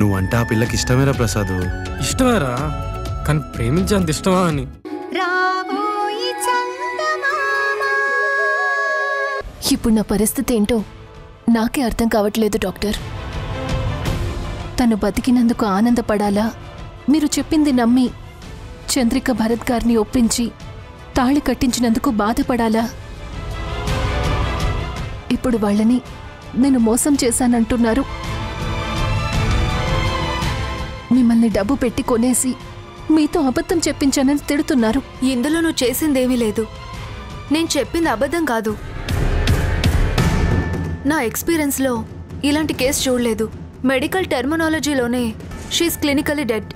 నువ్వంటే ఆ పిల్లకి ఇష్టమేరా ప్రసాద్? ఇష్టమేరా, కానీ ప్రేమించేంత ఇష్టమా అని. ఇప్పుడు నా పరిస్థితి ఏంటో నాకే అర్థం కావట్లేదు డాక్టర్. తను బతికినందుకు ఆనందపడాలా, మీరు చెప్పింది నమ్మి చంద్రిక భరత్ గారిని ఒప్పించి తాళి కట్టించినందుకు బాధపడాలా? ఇప్పుడు వాళ్ళని నేను మోసం చేశానంటున్నారు. మిమ్మల్ని డబ్బు పెట్టి కొనేసి మీతో అబద్ధం చెప్పించానని తిడుతున్నారు. ఇందులో నువ్వు చేసిందేమీ లేదు. నేను చెప్పింది అబద్ధం కాదు. నా ఎక్స్పీరియన్స్లో ఇలాంటి కేసు చూడలేదు. మెడికల్ టెర్మినాలజీలోనే షీస్ క్లినికల్లీ డెడ్.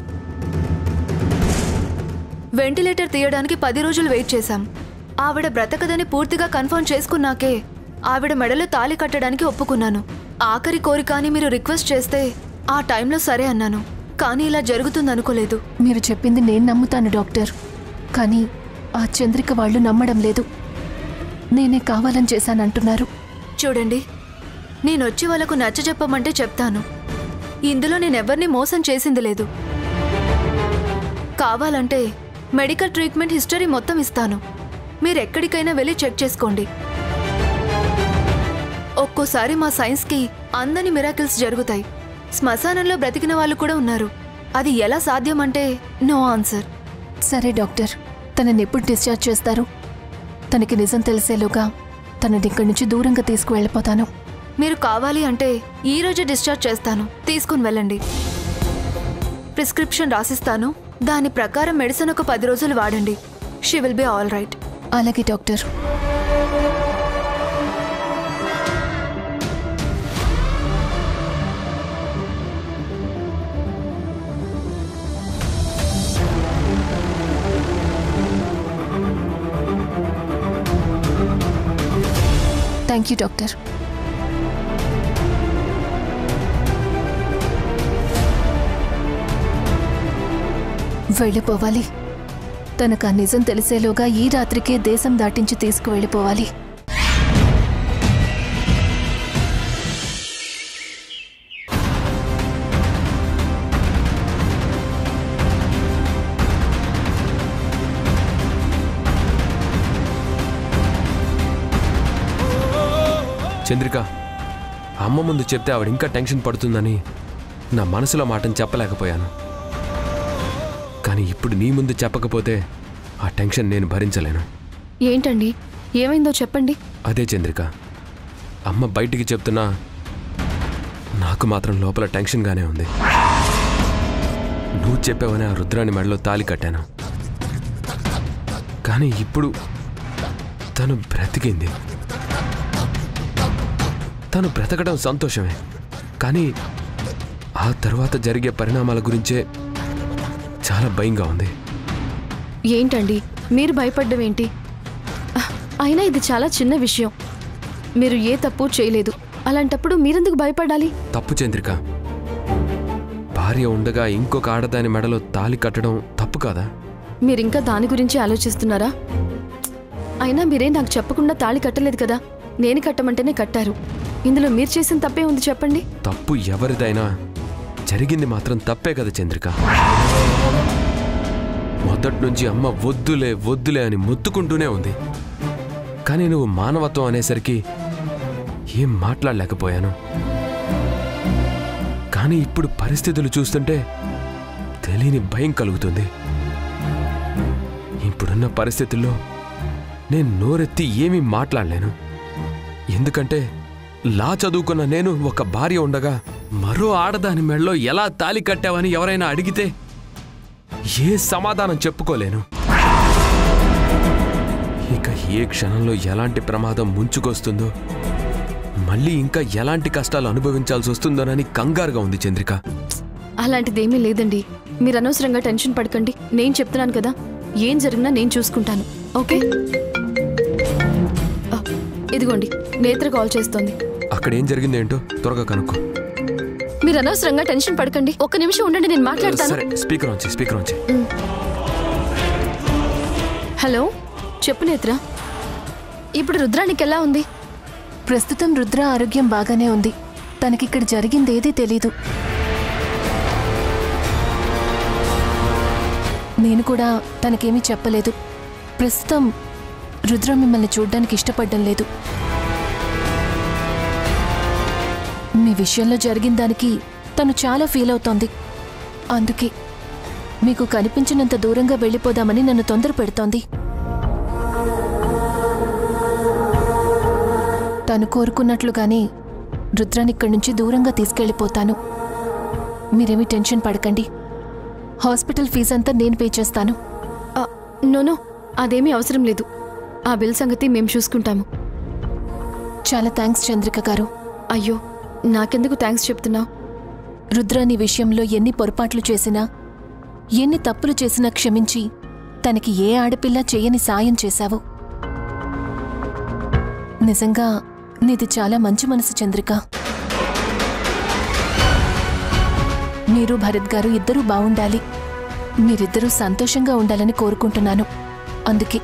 వెంటిలేటర్ తీయడానికి 10 రోజులు వెయిట్ చేశాం. ఆవిడ బ్రతకదని పూర్తిగా కన్ఫర్మ్ చేసుకున్నాకే ఆవిడ మెడలో తాళి కట్టడానికి ఒప్పుకున్నాను. ఆఖరి కోరిక అని మీరు రిక్వెస్ట్ చేస్తే ఆ టైంలో సరే అన్నాను. కానీ ఇలా జరుగుతుందనుకోలేదు. మీరు చెప్పింది నేను నమ్ముతాను డాక్టర్, కానీ ఆ చంద్రిక వాళ్ళు నమ్మడం లేదు. నేనే కావాలని చేశానంటున్నారు. చూడండి, నేనొచ్చి వాళ్ళకు నచ్చజెప్పమంటే చెప్తాను. ఇందులో నేనెవ్వరినీ మోసం చేసింది లేదు. కావాలంటే మెడికల్ ట్రీట్మెంట్ హిస్టరీ మొత్తం ఇస్తాను. మీరెక్కడికైనా వెళ్ళి చెక్ చేసుకోండి. ఒక్కోసారి మా సైన్స్కి అందని మిరాకిల్స్ జరుగుతాయి. శ్మశానంలో బ్రతికిన వాళ్ళు కూడా ఉన్నారు. అది ఎలా సాధ్యమంటే నో ఆన్సర్. సరే డాక్టర్, తనని ఎప్పుడు డిశ్చార్జ్ చేస్తారు? తనకి నిజం తెలిసేలోగా తనని ఇక్కడి నుంచి దూరంగా తీసుకువెళ్ళిపోతాను. మీరు కావాలి అంటే ఈ రోజు డిశ్చార్జ్ చేస్తాను. తీసుకుని వెళ్ళండి. ప్రిస్క్రిప్షన్ రాసిస్తాను. దాని ప్రకారం మెడిసిన్ ఒక 10 రోజులు వాడండి. She will be all right. అలాగే డాక్టర్. Thank you doctor. వెళ్ళిపోవాలి. తనకు ఆ నిజం తెలిసేలోగా ఈ రాత్రికే దేశం దాటించి తీసుకువెళ్ళిపోవాలి. చంద్రిక, అమ్మ ముందు చెప్తే ఆవిడ ఇంకా టెన్షన్ పడుతుందని నా మనసులో మాటను చెప్పలేకపోయాను. కానీ ఇప్పుడు నీ ముందు చెప్పకపోతే ఆ టెన్షన్ నేను భరించలేను. ఏంటండి, ఏమైందో చెప్పండి. అదే చంద్రిక, అమ్మ బయటికి చెప్తున్నా నాకు మాత్రం లోపల టెన్షన్గానే ఉంది. నువ్వు చెప్పావని ఆ రుద్రాని మెడలో తాళి కట్టాను. కానీ ఇప్పుడు తను బ్రతికింది. తను బ్రతకడం సంతోషమే, కానీ ఆ తర్వాత జరిగే పరిణామాల గురించే చాలా భయంగా ఉంది. ఏంటండి మీరు భయపడ్డం ఏంటి? అయినా ఇది చాలా చిన్న విషయం. మీరు ఏ తప్పు చేయలేదు. అలాంటప్పుడు మీరెందుకు భయపడాలి? తప్పు చంద్రిక. భార్య ఉండగా ఇంకొక ఆడదాని మెడలో తాళి కట్టడం తప్పు కాదా? మీరింకా దాని గురించి ఆలోచిస్తున్నారా? అయినా మీరే నాకు చెప్పకుండా తాళి కట్టలేదు కదా. నేను కట్టమంటేనే కట్టారు. ఇందులో మీరు చేసిన తప్పే ఉంది చెప్పండి. తప్పు ఎవరిదైనా జరిగింది మాత్రం తప్పే కదా చంద్రిక. మొదటి నుంచి అమ్మ వద్దులే వద్దులే అని మొత్తుకుంటూనే ఉంది. కానీ నువ్వు మానవత్వం అనేసరికి ఏం మాట్లాడలేకపోయాను. కానీ ఇప్పుడు పరిస్థితులు చూస్తుంటే తెలియని భయం కలుగుతుంది. ఇప్పుడున్న పరిస్థితుల్లో నేను నోరెత్తి ఏమీ మాట్లాడలేను. ఎందుకంటే లా చదువుకున్న నేను ఒక భార్య ఉండగా మరో ఆడదాని మెడలో ఎలా తాళి కట్టావని ఎవరైనా అడిగితే ఏ సమాధానం చెప్పుకోలేను. ఇక ఏ క్షణంలో ఎలాంటి ప్రమాదం ముంచుకొస్తుందో, మళ్ళీ ఇంకా ఎలాంటి కష్టాలు అనుభవించాల్సి వస్తుందోనని కంగారుగా ఉంది చంద్రిక. అలాంటిదేమీ లేదండి. మీరు అనవసరంగా టెన్షన్ పడకండి. నేను చెప్తున్నాను కదా, ఏం జరిగినా నేను చూసుకుంటాను. ఓకే, ఇదిగోండి నేత్ర కాల్ చేస్తోంది. అక్కడ ఏం జరిగింది ఏంటో త్వరగా కనుక్కో. మీరు అనవసరంగా టెన్షన్ పడకండి. ఒక్క నిమిషం ఉండండి, నేను మాట్లాడతాను. సరే, స్పీకర్ ఆన్. హలో, చెప్పు నేత్ర. ఇప్పుడు రుద్రానికి ఎలా ఉంది? ప్రస్తుతం రుద్ర ఆరోగ్యం బాగానే ఉంది. తనకిక్కడ జరిగిందేదీ తెలీదు. నేను కూడా తనకేమీ చెప్పలేదు. ప్రస్తుతం రుద్ర మిమ్మల్ని చూడ్డానికి ఇష్టపడడం లేదు. మీ విషయంలో జరిగిన దానికి తను చాలా ఫీల్ అవుతోంది. అందుకే మీకు కనిపించినంత దూరంగా వెళ్ళిపోదామని నన్ను తొందర పెడుతోంది. తను కోరుకున్నట్లుగానే రుద్రాని ఇక్కడి నుంచి దూరంగా తీసుకెళ్ళిపోతాను. మీరేమీ టెన్షన్ పడకండి. హాస్పిటల్ ఫీజు అంతా నేను పే చేస్తాను. నోనో, అదేమీ అవసరం లేదు. ఆ బిల్ సంగతి మేము చూసుకుంటాము. చాలా థ్యాంక్స్ చంద్రిక గారు. అయ్యో, నాకెందుకు థ్యాంక్స్ చెప్తున్నావు? రుద్రాని విషయంలో ఎన్ని పొరపాట్లు చేసినా, ఎన్ని తప్పులు చేసినా క్షమించి తనకి ఏ ఆడపిల్ల చేయని సాయం చేశావు. నిజంగా నీది చాలా మంచి మనసు చంద్రిక. మీరు భరత్ గారు ఇద్దరూ బావుండాలి. మీరిద్దరూ సంతోషంగా ఉండాలని కోరుకుంటున్నాను. అందుకే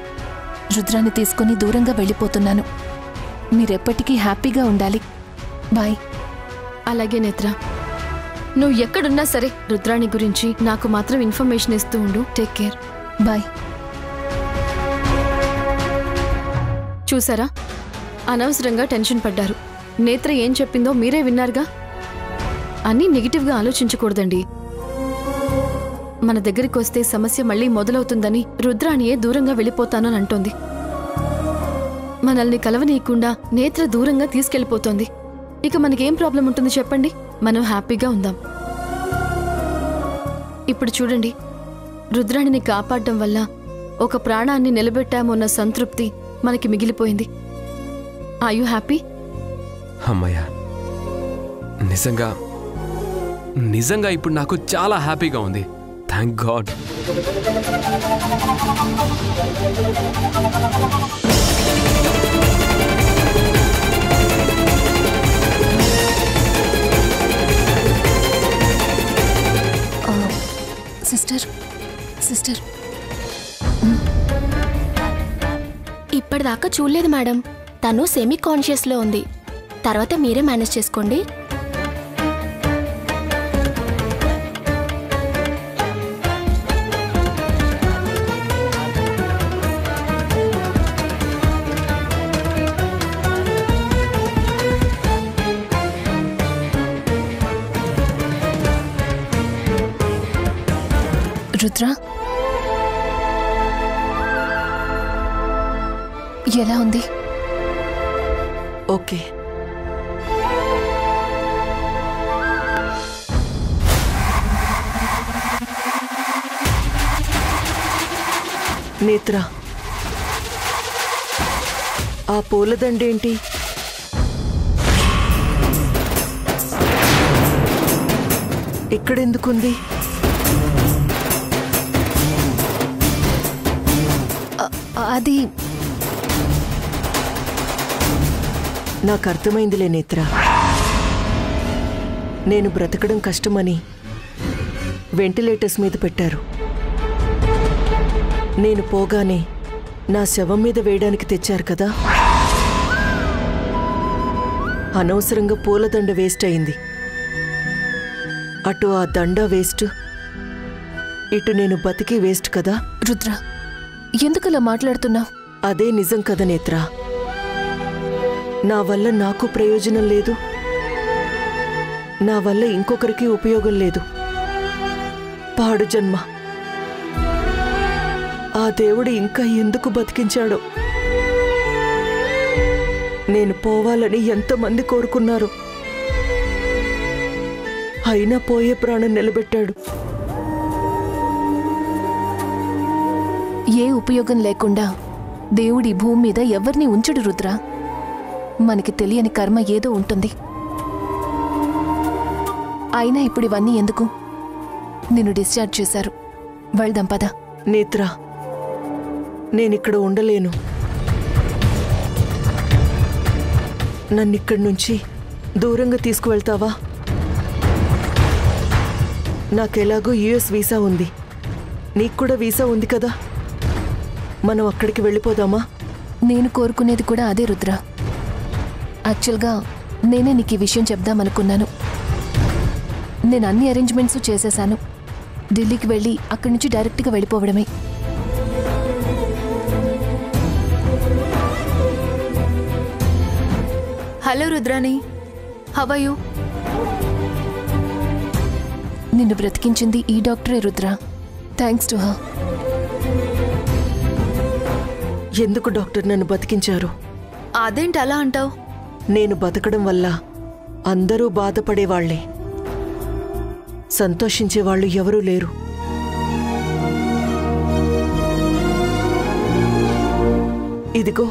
రుద్రాన్ని తీసుకుని దూరంగా వెళ్ళిపోతున్నాను. మీరెప్పటికీ హ్యాపీగా ఉండాలి. బాయ్. అలాగే నేత్ర, నువ్వు ఎక్కడున్నా సరే రుద్రాణి గురించి నాకు మాత్రం ఇన్ఫర్మేషన్ ఇస్తూ ఉండు. Take care. బాయ్. చూసారా, అనవసరంగా టెన్షన్ పడ్డారు. నేత్ర ఏం చెప్పిందో మీరే విన్నారుగా. అన్నీ నెగిటివ్గా ఆలోచించకూడదండి. మన దగ్గరికి వస్తే సమస్య మళ్ళీ మొదలవుతుందని రుద్రాణియే దూరంగా వెళ్ళిపోతానని అంటోంది. మనల్ని కలవనీయకుండా నేత్ర దూరంగా తీసుకెళ్ళిపోతోంది. ఇక మనకేం ప్రాబ్లం ఉంటుంది చెప్పండి? మనం హ్యాపీగా ఉందాం. ఇప్పుడు చూడండి, రుద్రాణిని కాపాడడం వల్ల ఒక ప్రాణాన్ని నిలబెట్టామన్న సంతృప్తి మనకి మిగిలిపోయింది. Are you happy? అమ్మయ్యా, నిజంగా ఇప్పుడు నాకు చాలా హ్యాపీగా ఉంది. Thank God. సిస్టర్ ఇప్పటిదాకా చూడలేదు మేడం. తను సెమీ కాన్షియస్లో ఉంది. తర్వాత మీరే మేనేజ్ చేసుకోండి. రుద్ర, ఎలా ఉంది? ఓకే. నేత్ర, ఆ పూలదండేంటి? ఇక్కడెందుకుంది? అది నాకు అర్థమైందిలే నేత్ర. నేను బ్రతకడం కష్టమని వెంటిలేటర్స్ మీద పెట్టారు. నేను పోగానే నా శవం మీద వేయడానికి తెచ్చారు కదా. అనవసరంగా పూలదండ వేస్ట్ అయింది. అటు ఆ దండ వేస్ట్, ఇటు నేను బతికి వేస్ట్ కదా. రుద్ర, ఎందుకలా మాట్లాడుతున్నావు? అదే నిజం కదా నేత్ర. నా వల్ల నాకు ప్రయోజనం లేదు, నా వల్ల ఇంకొకరికి ఉపయోగం లేదు. పాడు జన్మ. ఆ దేవుడు ఇంకా ఎందుకు బతికించాడో. నేను పోవాలని ఎంతమంది కోరుకున్నారు, అయినా పోయే ప్రాణం నిలబెట్టాడు. ఏ ఉపయోగం లేకుండా దేవుడి భూమి మీద ఎవరిని ఉంచడు రుద్ర. మనకి తెలియని కర్మ ఏదో ఉంటుంది. అయినా ఇప్పుడు ఇవన్నీ ఎందుకు? నిన్ను డిశ్చార్జ్ చేశారు. వెళ్దాం పద. నేత్ర, నేనిక్కడ ఉండలేను. నన్నిక్కడి నుంచి దూరంగా తీసుకువెళ్తావా? నాకెలాగో యుఎస్ వీసా ఉంది, నీకు కూడా వీసా ఉంది కదా. మనం అక్కడికి వెళ్ళిపోదామా? నేను కోరుకునేది కూడా అదే రుద్ర. యాక్చువల్గా నేనే నీకు ఈ విషయం చెప్దామనుకున్నాను. నేను అన్ని అరేంజ్మెంట్స్ చేసేశాను. ఢిల్లీకి వెళ్ళి అక్కడి నుంచి డైరెక్ట్గా వెళ్ళిపోవడమే. Hello Rudrani, how are you? నిన్ను బ్రతికించింది ఈ డాక్టరే రుద్ర. Thanks to her. ఎందుకు డాక్టర్ నన్ను బతికించారు? అదేంటి అలా అంటావు? నేను బతకడం వల్ల అందరూ బాధపడేవాళ్లే, సంతోషించేవాళ్లు ఎవరూ లేరు. ఇదిగో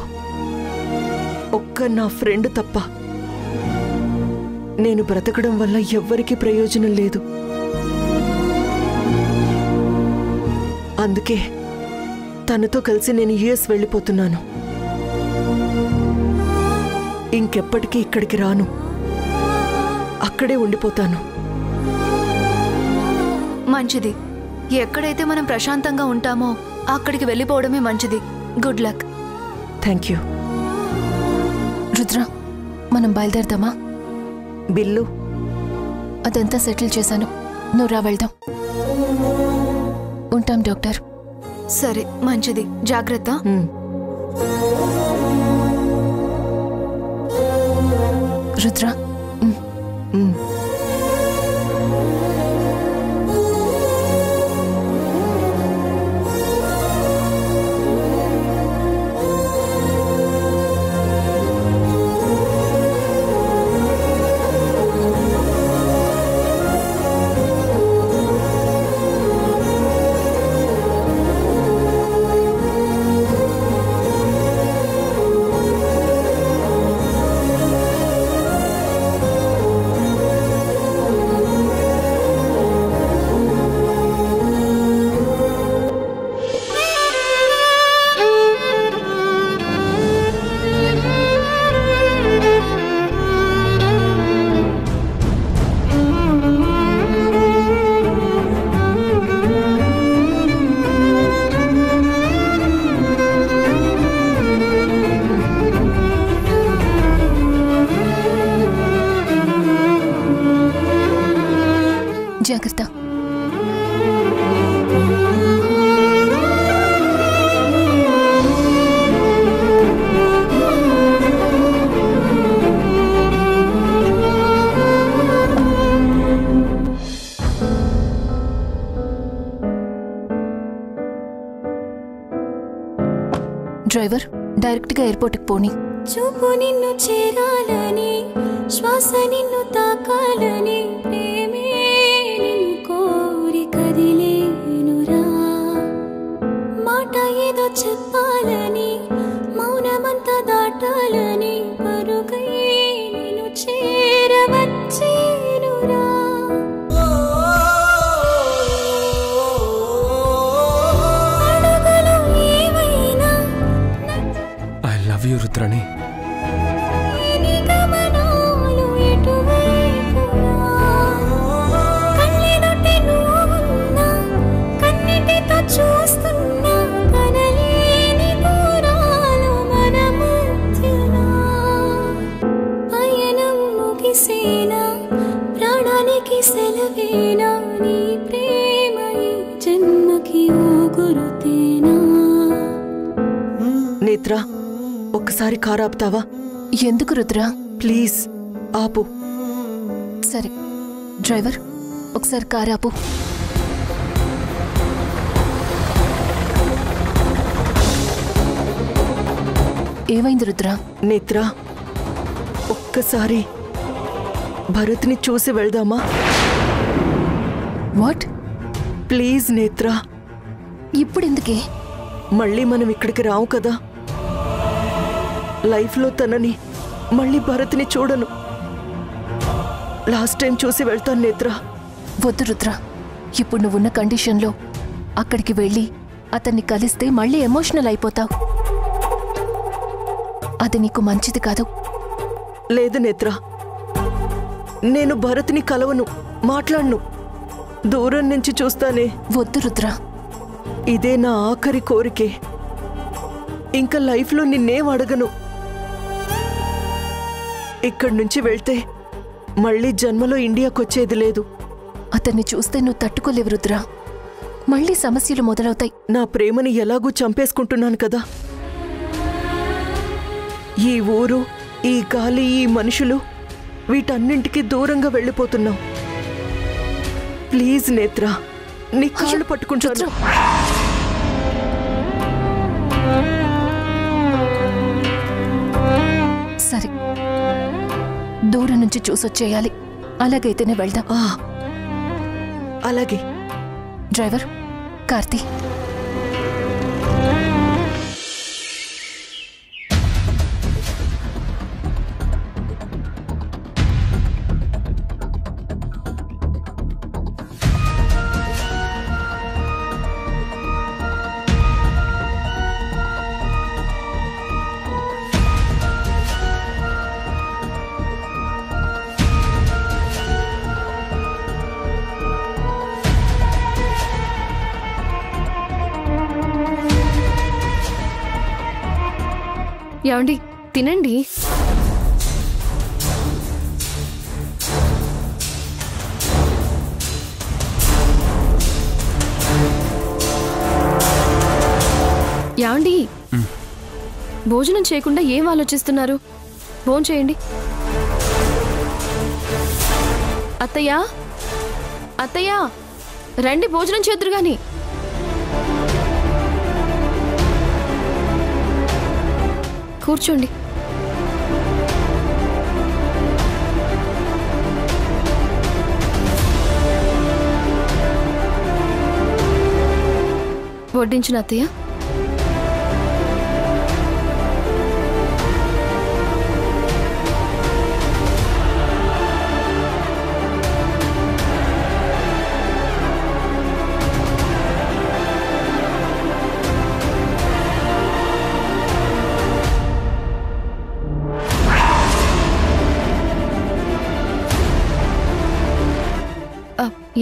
ఒక్క నా ఫ్రెండ్ తప్ప నేను బ్రతకడం వల్ల ఎవ్వరికీ ప్రయోజనం లేదు. అందుకే తనతో కలిసి నేను యుఎస్ వెళ్ళిపోతున్నాను. ఇంకెప్పటికీ ఇక్కడికి రాను, అక్కడే ఉండిపోతాను. మంచిది. ఎక్కడైతే మనం ప్రశాంతంగా ఉంటామో అక్కడికి వెళ్ళిపోవడమే మంచిది. Good luck. Thank you. Rudra, మనం బయలుదేరదామా? బిల్లు అదంతా సెటిల్ చేశాను. నువ్వు రా, వెళ్దాం. ఉంటాం డాక్టర్. సరే, మంచిది. జాగ్రత్త. రుద్ర. జాగ్రత్త. డ్రైవర్, డైరెక్ట్గా ఎయిర్పోర్ట్కి పోనీ. చూపు నిన్ను చేరాలని, శ్వాస నిన్ను తాకాలని, ప్రేమే నిన్ను కోరి కదిలేనురా. మాట ఏదో చెప్పాలని, మౌనమంతా దాటాలని, పరుగై నిన్ను చేరవచ్చేనురా. అడుగులు ఏవైనా ఐ లవ్ యూ రుద్రాణి. సెలవేనా నీ ప్రేమ ఈ జన్మకి ఓ గురుతేనా. నేత్ర, ఒక్కసారి కారు ఆపుతావా? ఎందుకు రుద్ర? ప్లీజ్ ఆపు. సరే డ్రైవర్, ఒకసారి కారు ఆపు. ఏమైంది రుద్ర? నేత్ర, ఒక్కసారి భరత్ని చూసి వెళ్దామా? వాట్? ప్లీజ్ నేత్ర. ఇప్పుడెందుకే? మళ్ళీ మనం ఇక్కడికి రావు కదా. లైఫ్లో తనని మళ్ళీ భరత్ని చూడను. లాస్ట్ టైం చూసి వెళ్తాను నేత్ర. వద్దు రుద్ర, ఇప్పుడు నువ్వున్న కండిషన్లో అక్కడికి వెళ్ళి అతన్ని కలిస్తే మళ్ళీ ఎమోషనల్ అయిపోతావు. అది నీకు మంచిది కాదు. లేదు నేత్ర, నేను భరత్ని కలవను, మాట్లాడను. దూరం నుంచి చూస్తానే. వద్దు రుద్ర. ఇదే నా ఆఖరి కోరికే. ఇంకా లైఫ్లో నిన్నేం అడగను. ఇక్కడి నుంచి వెళ్తే మళ్ళీ జన్మలో ఇండియాకొచ్చేది లేదు. అతన్ని చూస్తే నువ్వు తట్టుకోలేవు రుద్ర. మళ్ళీ సమస్యలు మొదలవుతాయి. నా ప్రేమని ఎలాగూ చంపేసుకుంటున్నాను కదా. ఈ ఊరు, ఈ గాలి, ఈ మనుషులు, వీటన్నింటికి దూరంగా వెళ్ళిపోతున్నాం. ప్లీజ్ నేత్ర, నీ కాళ్ళు పట్టుకుంటాను. సరే, దూరం నుంచి చూసొచ్చేయాలి. అలాగైతేనే వెళ్దాం. అలాగే. డ్రైవర్, కార్తీ. ఏమండి, తినండి. ఏమండి, భోజనం చేయకుండా ఏం ఆలోచిస్తున్నారు? భోజనం చేయండి. అత్తయ్యా, అత్తయ్యా, రండి భోజనం చేద్దురు గాని. కూర్చోండి. వడ్డించిన అత్తయ్య.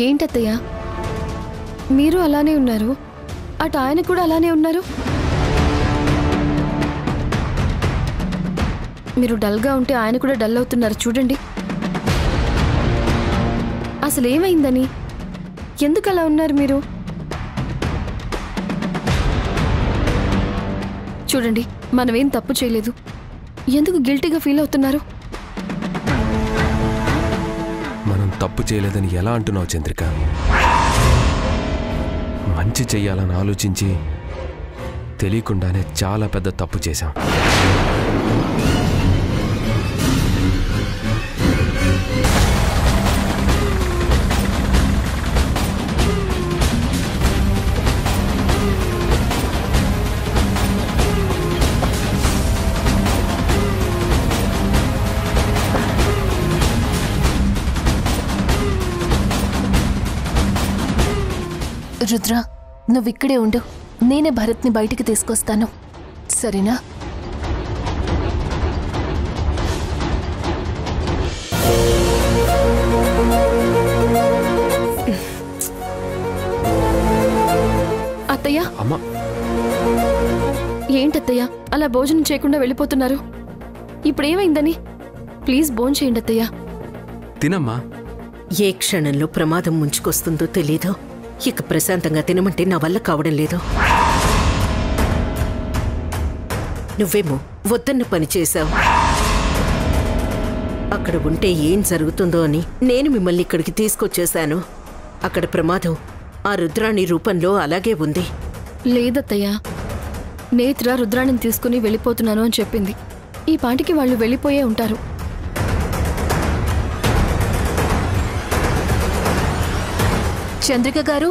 ఏంటత్తయ్య, మీరు అలానే ఉన్నారు, అటు ఆయన కూడా అలానే ఉన్నారు. మీరు డల్గా ఉంటే ఆయన కూడా డల్ అవుతున్నారు. చూడండి, అసలు ఏమైందని, ఎందుకు అలా ఉన్నారు మీరు? చూడండి, మనమేం తప్పు చేయలేదు. ఎందుకు గిల్టీగా ఫీల్ అవుతున్నారు? మనం తప్పు చేయలేదని ఎలా అంటున్నావు చంద్రిక? మంచి చెయ్యాలని ఆలోచించి తెలియకుండానే చాలా పెద్ద తప్పు చేశాం. రుద్ర, నువ్విక్కడే ఉండు. నేనే భరత్ని బయటికి తీసుకొస్తాను, సరేనా? అత్తయ్య, ఏంటత్తయ్య అలా భోజనం చేయకుండా వెళ్ళిపోతున్నారు? ఇప్పుడేమైందని? ప్లీజ్ భోజనం చేయండి అత్తయ్య. తినమ్మా. ఏ క్షణంలో ప్రమాదం ముంచుకొస్తుందో తెలీదు. ఇక ప్రశాంతంగా తినమంటే నా వల్ల కావడం లేదు. నువ్వేమో వద్దన్న పని చేశావు. అక్కడ ఉంటే ఏం జరుగుతుందో అని నేను మిమ్మల్ని ఇక్కడికి తీసుకొచ్చేశాను. అక్కడ ప్రమాదం ఆ రుద్రాణి రూపంలో అలాగే ఉంది. లేదత్తయ్య, నేత్ర రుద్రాణిని తీసుకుని వెళ్ళిపోతున్నాను అని చెప్పింది. ఈ పాటికి వాళ్ళు వెళ్ళిపోయే ఉంటారు. చంద్రిక గారు,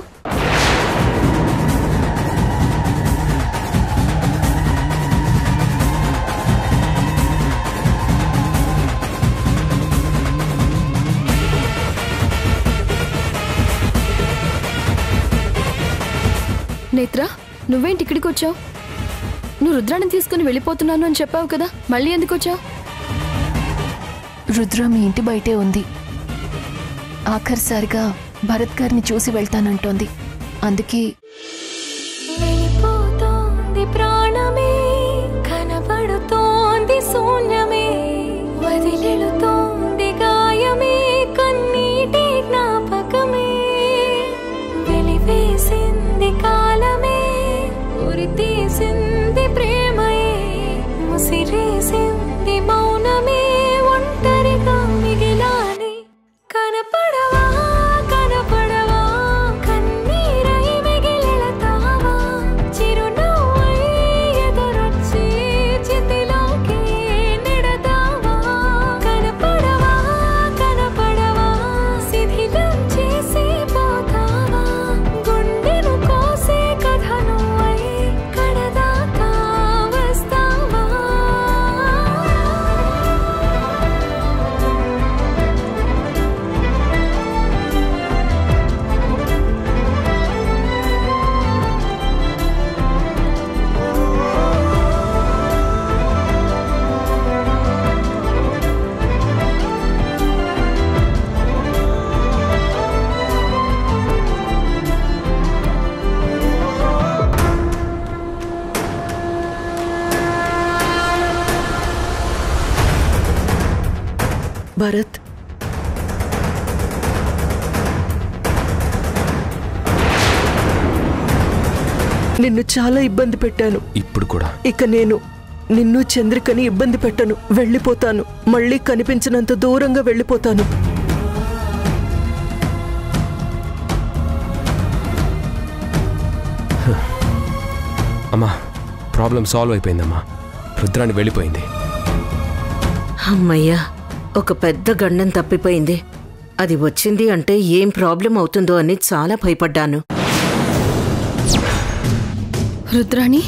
నేత్ర, నువ్వేంటి ఇక్కడికి వచ్చావు? నువ్వు రుద్రాణిని తీసుకుని వెళ్ళిపోతున్నాను అని చెప్పావు కదా, మళ్ళీ ఎందుకు వచ్చావు? రుద్ర మీ ఇంటి బయటే ఉంది. ఆఖరిసారిగా భరత్ గారిని చూసి వెళ్తానంటోంది. అందుకే వెళ్ళిపోతోంది ప్రాణమే, కనబడుతోంది శూన్యమే, వదిలెళుతోంది గాయమే, కన్నీటి జ్ఞాపకమే వెలివేసింది భరత్, నిన్ను చాలా ఇబ్బంది పెట్టాను. ఇప్పుడు కూడా ఇక నేను నిన్ను చంద్రికని ఇబ్బంది పెట్టను. వెళ్ళిపోతాను. మళ్ళీ కనిపించినంత దూరంగా వెళ్ళిపోతాను. అమ్మా, ప్రాబ్లం సాల్వ్ అయిపోయిందమ్మా. రుద్రాణి వెళ్ళిపోయింది. అమ్మయ్యా, ఒక పెద్ద గండం తప్పిపోయింది. అది వచ్చింది అంటే ఏం ప్రాబ్లం అవుతుందో అని చాలా భయపడ్డాను. రుద్రాణి